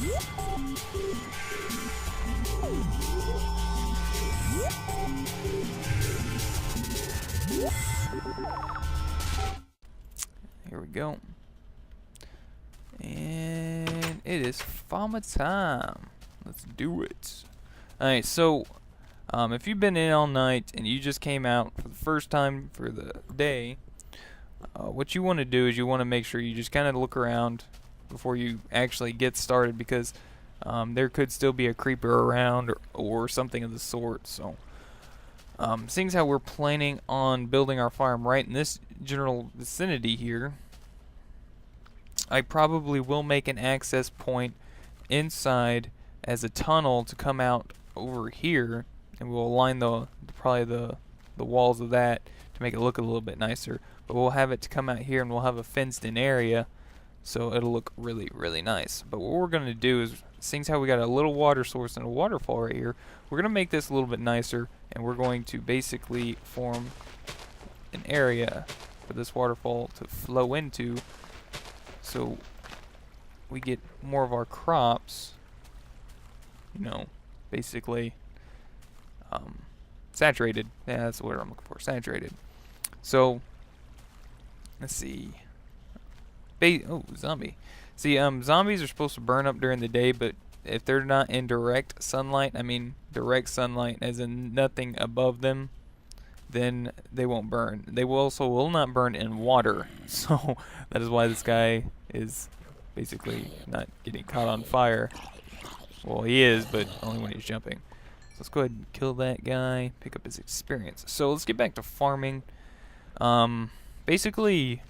Here we go. And it is farmer time. Let's do it. Alright, so if you've been in all night and you just came out for the first time for the day, what you want to do is you want to make sure you just kind of look around before you actually get started, because there could still be a creeper around or something of the sort. So seeing as how we're planning on building our farm right in this general vicinity here, I probably will make an access point inside as a tunnel to come out over here, and we'll align probably the walls of that to make it look a little bit nicer. But we'll have it to come out here, and we'll have a fenced-in area, so it'll look really, really nice. But what we're going to do is, seeing as how we got a little water source and a waterfall right here, we're going to make this a little bit nicer, and we're going to basically form an area for this waterfall to flow into, so we get more of our crops, you know, basically saturated. Yeah, that's the word I'm looking for, saturated. So let's see. Oh, zombie. See, zombies are supposed to burn up during the day, but if they're not in direct sunlight, I mean direct sunlight as in nothing above them, then they won't burn. They will not burn in water. So that is why this guy is basically not getting caught on fire. Well, he is, but only when he's jumping. So let's go ahead and kill that guy, pick up his experience. So let's get back to farming. Basically,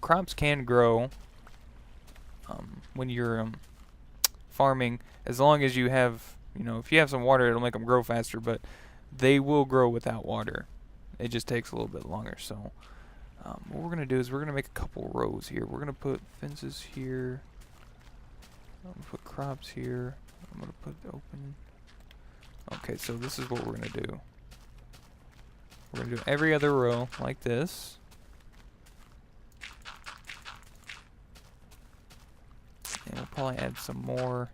crops can grow when you're farming, as long as you have, if you have some water, it'll make them grow faster, but they will grow without water. It just takes a little bit longer. So what we're going to do is we're going to make a couple rows here. We're going to put fences here. I'm going to put crops here. I'm going to put open. Okay, so this is what we're going to do. We're going to do every other row like this. And we'll probably add some more.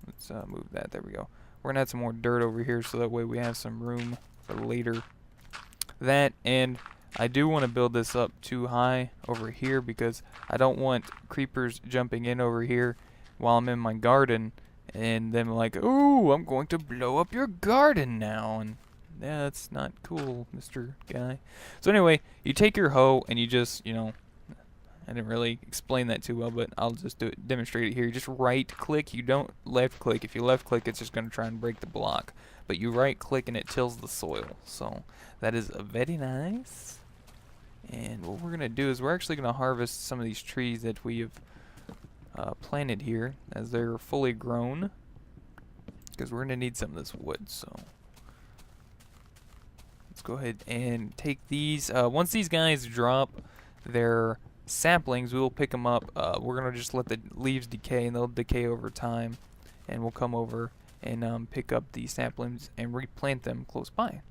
Let's move that. There we go. We're going to add some more dirt over here so that way we have some room for later. That, and I do want to build this up too high over here because I don't want creepers jumping in over here while I'm in my garden and them like, ooh, I'm going to blow up your garden now. And yeah, that's not cool, Mr. Guy. So anyway, you take your hoe and you just, I didn't really explain that too well, but I'll just demonstrate it here. You just right click, you don't left click. If you left click, it's just going to try and break the block. But you right click and it tills the soil. So that is very nice. And what we're going to do is we're actually going to harvest some of these trees that we have planted here as they're fully grown, because we're going to need some of this wood. So let's go ahead and take these. Once these guys drop their saplings, we will pick them up. We're going to just let the leaves decay, and they'll decay over time, and we'll come over and pick up the saplings and replant them close by.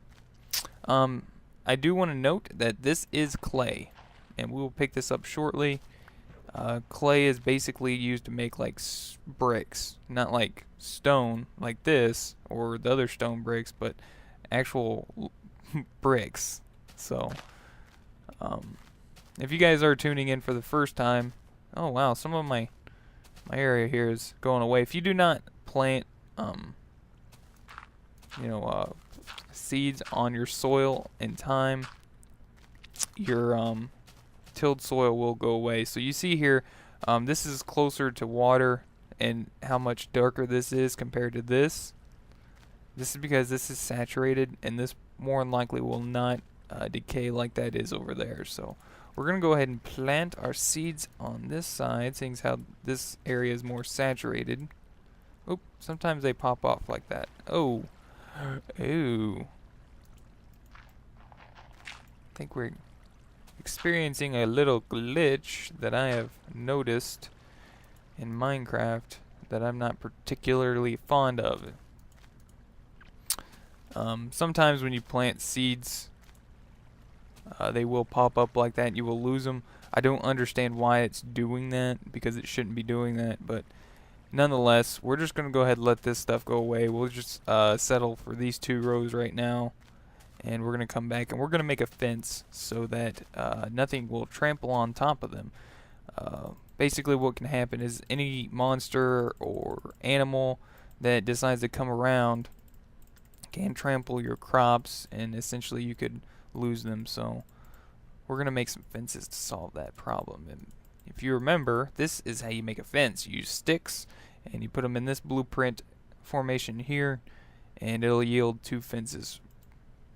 I do want to note that this is clay, and we will pick this up shortly. Clay is basically used to make like bricks, not like stone like this or the other stone bricks, but actual bricks. So if you guys are tuning in for the first time, oh wow, some of my area here is going away. If you do not plant seeds on your soil in time, your tilled soil will go away. So you see here, this is closer to water, and how much darker this is compared to this. This is because this is saturated, and this more than likely will not decay like that is over there. So we're going to go ahead and plant our seeds on this side, seeing as how this area is more saturated. Oop, sometimes they pop off like that. Oh. Ooh. I think we're experiencing a little glitch that I have noticed in Minecraft that I'm not particularly fond of. Sometimes when you plant seeds, they will pop up like that and you will lose them. I don't understand why it's doing that, because it shouldn't be doing that, but nonetheless, we're just going to go ahead and let this stuff go away. We'll just settle for these 2 rows right now, and we're going to come back and we're going to make a fence so that nothing will trample on top of them. Basically what can happen is any monster or animal that decides to come around can trample your crops, and essentially you could lose them. So we're going to make some fences to solve that problem. And if you remember, this is how you make a fence. You use sticks and you put them in this blueprint formation here, and it'll yield 2 fences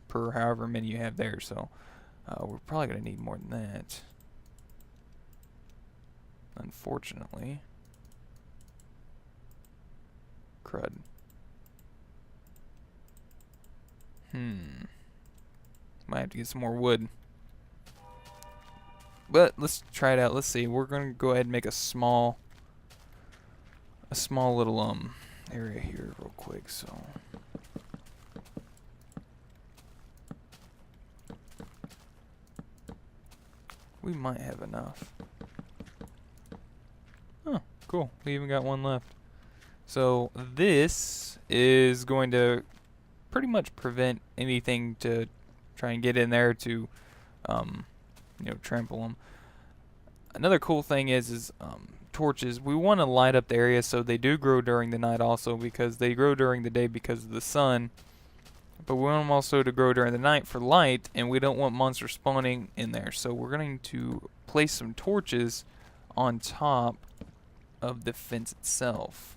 per however many you have there. So we're probably going to need more than that, unfortunately. Crud. Might have to get some more wood. But let's try it out. Let's see. We're going to go ahead and make a small little area here real quick. So we might have enough. Oh, cool. We even got one left. So this is going to pretty much prevent anything to try and get in there to trample them. Another cool thing is torches. We want to light up the area so they do grow during the night also, because they grow during the day because of the sun. But we want them also to grow during the night for light, and we don't want monsters spawning in there. So we're going to place some torches on top of the fence itself.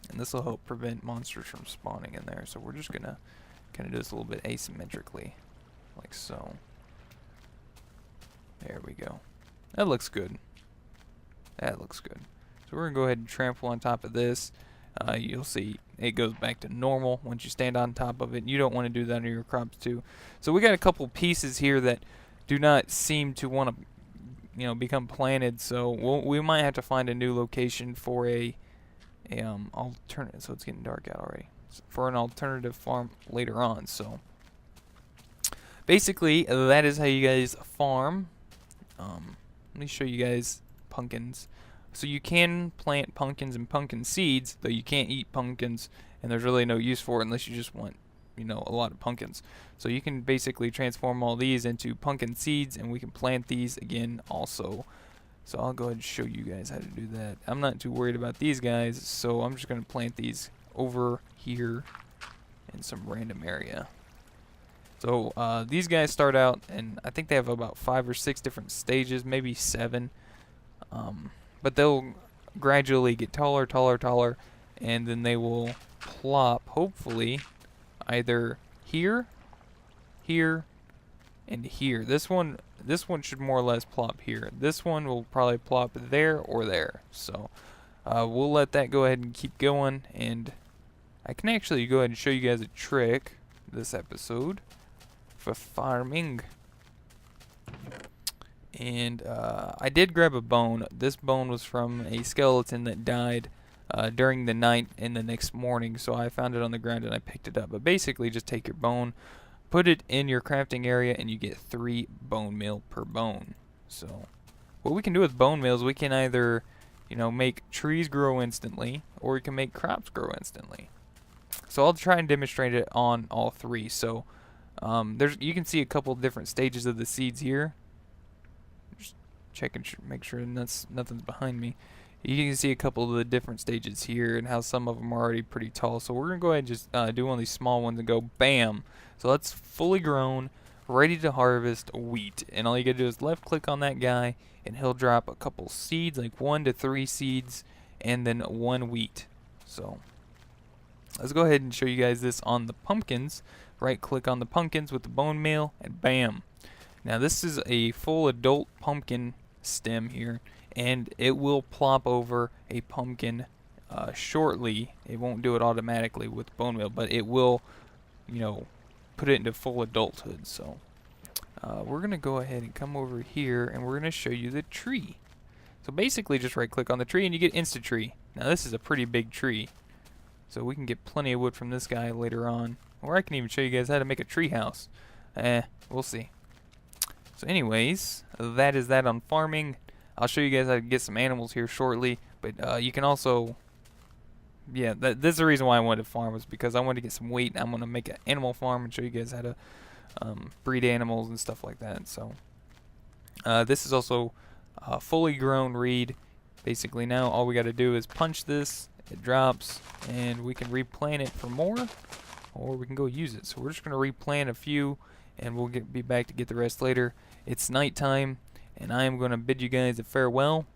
And this will help prevent monsters from spawning in there. So we're just going to kind of do this a little bit asymmetrically, like so. There we go. That looks good. That looks good. So we're going to go ahead and trample on top of this. You'll see it goes back to normal once you stand on top of it. You don't want to do that on your crops too. So we got a couple pieces here that do not seem to want to become planted. So we might have to find a new location for a alternative. So it's getting dark out already. For an alternative farm later on. So basically that is how you guys farm. Let me show you guys pumpkins. So you can plant pumpkins and pumpkin seeds, though you can't eat pumpkins, and there's really no use for it unless you just want a lot of pumpkins. So you can basically transform all these into pumpkin seeds, and we can plant these again also. So I'll go ahead and show you guys how to do that. I'm not too worried about these guys, so I'm just going to plant these over here in some random area. So these guys start out, and I think they have about 5 or 6 different stages, maybe 7. But they'll gradually get taller, taller, taller, and then they will plop, hopefully, either here, here, and here. This one should more or less plop here. This one will probably plop there or there. So we'll let that go ahead and keep going, and I can actually go ahead and show you guys a trick this episode for farming. And I did grab a bone. This bone was from a skeleton that died during the night and the next morning, so I found it on the ground and I picked it up. But basically just take your bone, put it in your crafting area, and you get 3 bone meal per bone. So what we can do with bone meal is we can either make trees grow instantly, or we can make crops grow instantly. So I'll try and demonstrate it on all 3. So you can see a couple different stages of the seeds here. Just check and make sure nothing's behind me. You can see a couple of the different stages here and how some of them are already pretty tall. So we're going to go ahead and just do one of these small ones and go BAM. So that's fully grown, ready to harvest wheat. And all you got to do is left click on that guy and he'll drop a couple seeds, like 1 to 3 seeds, and then 1 wheat. So let's go ahead and show you guys this on the pumpkins. Right click on the pumpkins with the bone meal and BAM. Now this is a full adult pumpkin stem here, and it will plop over a pumpkin shortly. It won't do it automatically with bone meal, but it will, put it into full adulthood. So we're going to go ahead and come over here, and we're going to show you the tree. So basically just right click on the tree and you get Insta Tree. Now this is a pretty big tree, so we can get plenty of wood from this guy later on. Or I can even show you guys how to make a tree house. We'll see. So anyways, that is that on farming. I'll show you guys how to get some animals here shortly, but you can also, yeah, this is the reason why I wanted to farm, was because I wanted to get some weight. I'm going to make an animal farm and show you guys how to breed animals and stuff like that. So this is also a fully grown reed. Basically now all we got to do is punch this, it drops, and we can replant it for more, or we can go use it. So we're just going to replant a few, and we'll be back to get the rest later. It's nighttime, and I am going to bid you guys a farewell.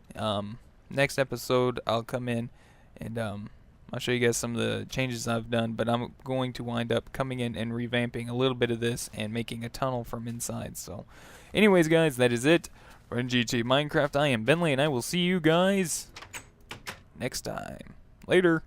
Next episode, I'll come in and I'll show you guys some of the changes I've done, but I'm going to wind up coming in and revamping a little bit of this and making a tunnel from inside. So anyways, guys, that is it for NGT Minecraft. I am Bentley, and I will see you guys next time. Later.